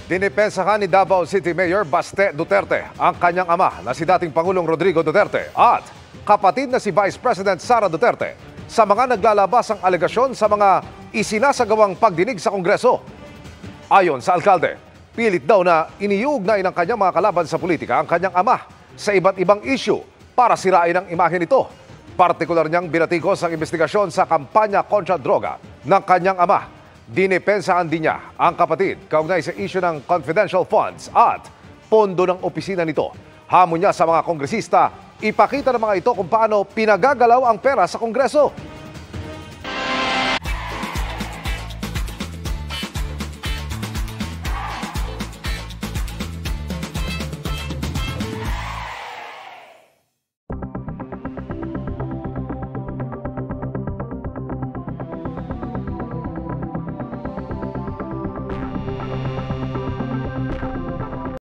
Dinipensahan ni Davao City Mayor Baste Duterte ang kanyang ama na si dating Pangulong Rodrigo Duterte at kapatid na si Vice President Sara Duterte sa mga naglalabas ang alegasyon sa mga isinasagawang pagdinig sa Kongreso. Ayon sa alkalde, pilit daw na iniuugnay ng kanyang mga kalaban sa politika ang kanyang ama sa iba't ibang issue para sirain ang imahe nito. Partikular niyang binatikos ang investigasyon sa kampanya kontra droga ng kanyang ama. Dinipensahan din niya ang kapatid kaugnay sa issue ng confidential funds at pondo ng opisina nito. Hamon niya sa mga kongresista, ipakita ng mga ito kung paano pinagagalaw ang pera sa Kongreso.